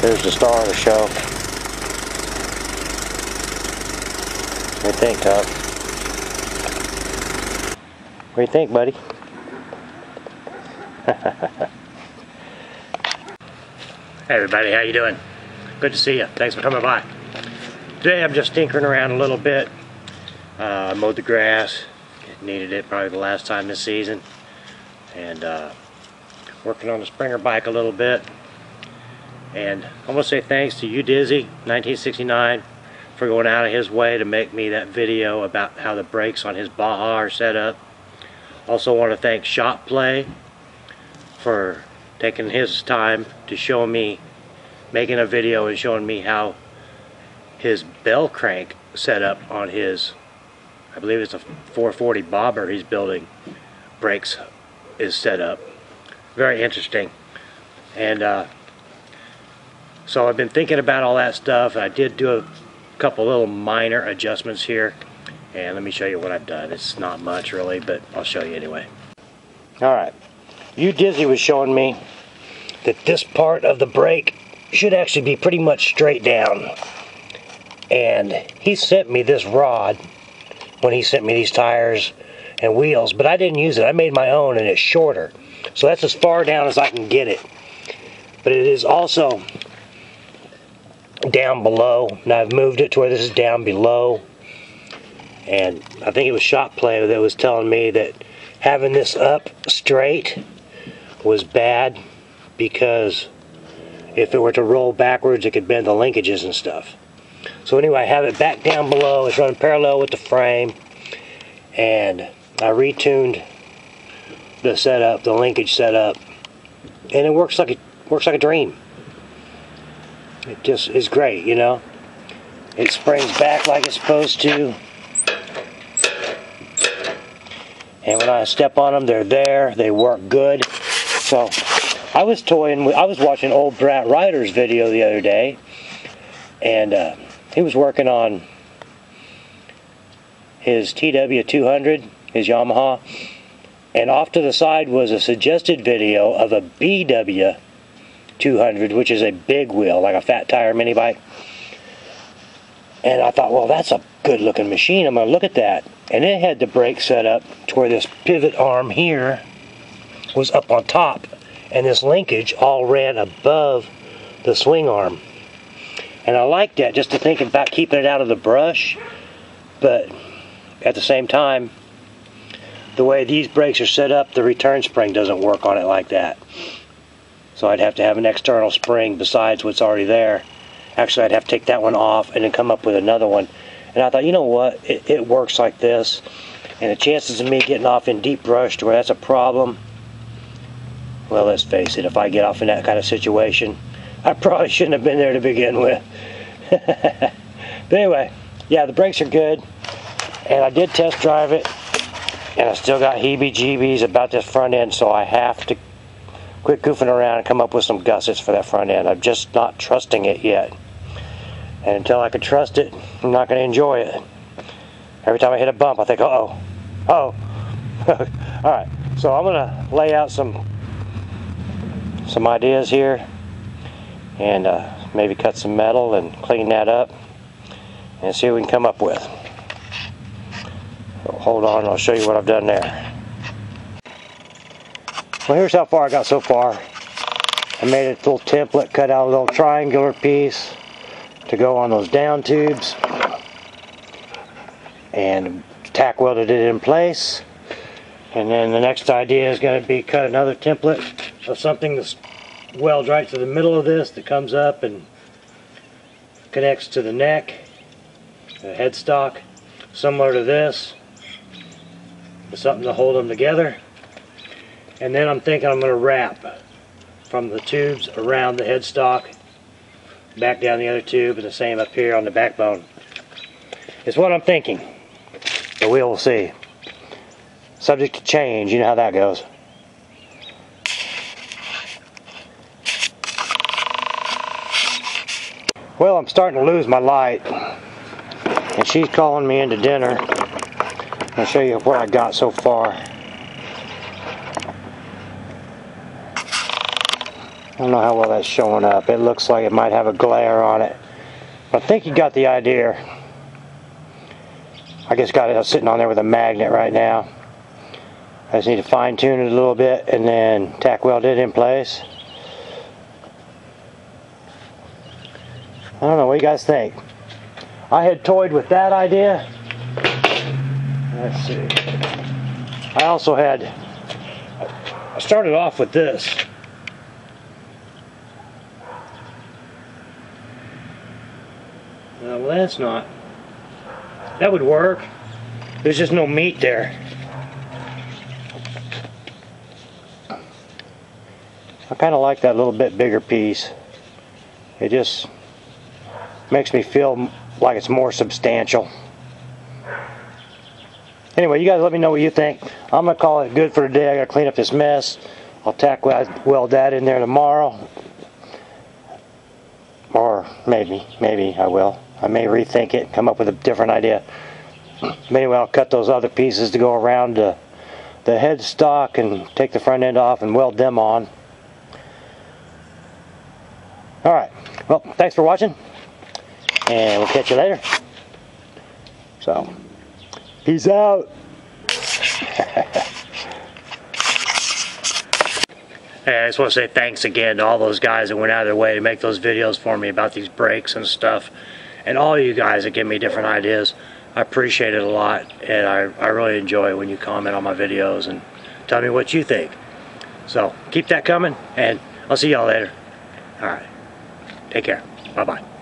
There's the star of the show. What do you think, Tuff? What do you think, buddy? Hey everybody, how you doing? Good to see you. Thanks for coming by. Today I'm just tinkering around a little bit. I mowed the grass. Needed it probably the last time this season. And working on the Springer bike a little bit. And I want to say thanks to Udizzy1969 for going out of his way to make me that video about how the brakes on his Baja are set up. Also want to thank Shopplay for taking his time to show me, making a video and showing me how his bell crank set up on his, I believe it's a 440 bobber he's building, brakes is set up. Very interesting. And so I've been thinking about all that stuff. I did do a couple little minor adjustments here, and let me show you what I've done. It's not much really, but I'll show you anyway. Alright, Udizzy was showing me that this part of the brake should actually be pretty much straight down. And he sent me this rod when he sent me these tires and wheels, but I didn't use it. I made my own and it's shorter. So that's as far down as I can get it. But it is also down below. Now I've moved it to where this is down below. And I think it was Shopplay that was telling me that having this up straight was bad because if it were to roll backwards it could bend the linkages and stuff. So anyway, I have it back down below. It's running parallel with the frame, and I retuned the setup, the linkage setup, and it works like a dream. It just is great, you know. It springs back like it's supposed to, and when I step on them, they're there. They work good. So I was watching old Brat Ryder's video the other day, and he was working on his TW200, his Yamaha, and off to the side was a suggested video of a BW200, which is a big wheel, like a fat tire mini bike. And I thought, well, that's a good looking machine. I'm going to look at that. And it had the brake set up to where this pivot arm here was up on top, and this linkage all ran above the swing arm. And I like that, just to think about keeping it out of the brush, but at the same time, the way these brakes are set up, the return spring doesn't work on it like that. So I'd have to have an external spring besides what's already there. Actually, I'd have to take that one off and then come up with another one. And I thought, you know what, it works like this, and the chances of me getting off in deep brush to where that's a problem, well, let's face it, if I get off in that kind of situation, I probably shouldn't have been there to begin with. But anyway, yeah, the brakes are good, and I did test drive it, and I still got heebie-jeebies about this front end, so I have to quit goofing around and come up with some gussets for that front end. I'm just not trusting it yet, and until I can trust it, I'm not going to enjoy it. Every time I hit a bump, I think, uh-oh, uh-oh. Alright, so I'm going to lay out some ideas here, and maybe cut some metal and clean that up and see what we can come up with. So hold on, I'll show you what I've done there. Well, here's how far I got so far. I made a little template, cut out a little triangular piece to go on those down tubes, and tack welded it in place. And then the next idea is going to be cut another template of something that's weld right to the middle of this that comes up and connects to the neck, the headstock, similar to this, with something to hold them together. And then I'm thinking I'm going to wrap from the tubes around the headstock, back down the other tube, and the same up here on the backbone. It's what I'm thinking, but we will see. Subject to change, you know how that goes. Well, I'm starting to lose my light, and she's calling me into dinner. I'll show you what I got so far. don't know how well that's showing up. It looks like it might have a glare on it. But I think you got the idea. I just got it sitting on there with a magnet right now. I just need to fine tune it a little bit and then tack weld it in place. I don't know, what do you guys think? I had toyed with that idea. Let's see. I also had, I started off with this. Well, that's not, that would work. There's just no meat there. I kind of like that little bit bigger piece. It just makes me feel like it's more substantial. Anyway, you guys let me know what you think. I'm going to call it good for today. I got to clean up this mess. I'll tack weld that in there tomorrow. Or maybe I will. I may rethink it, come up with a different idea. But anyway, I'll cut those other pieces to go around the headstock and take the front end off and weld them on. Alright, well, thanks for watching. And we'll catch you later. So, peace out. Hey, I just want to say thanks again to all those guys that went out of their way to make those videos for me about these brakes and stuff. And all you guys that give me different ideas. I appreciate it a lot. And I really enjoy when you comment on my videos and tell me what you think. So, keep that coming. And I'll see y'all later. Alright. Take care. Bye-bye.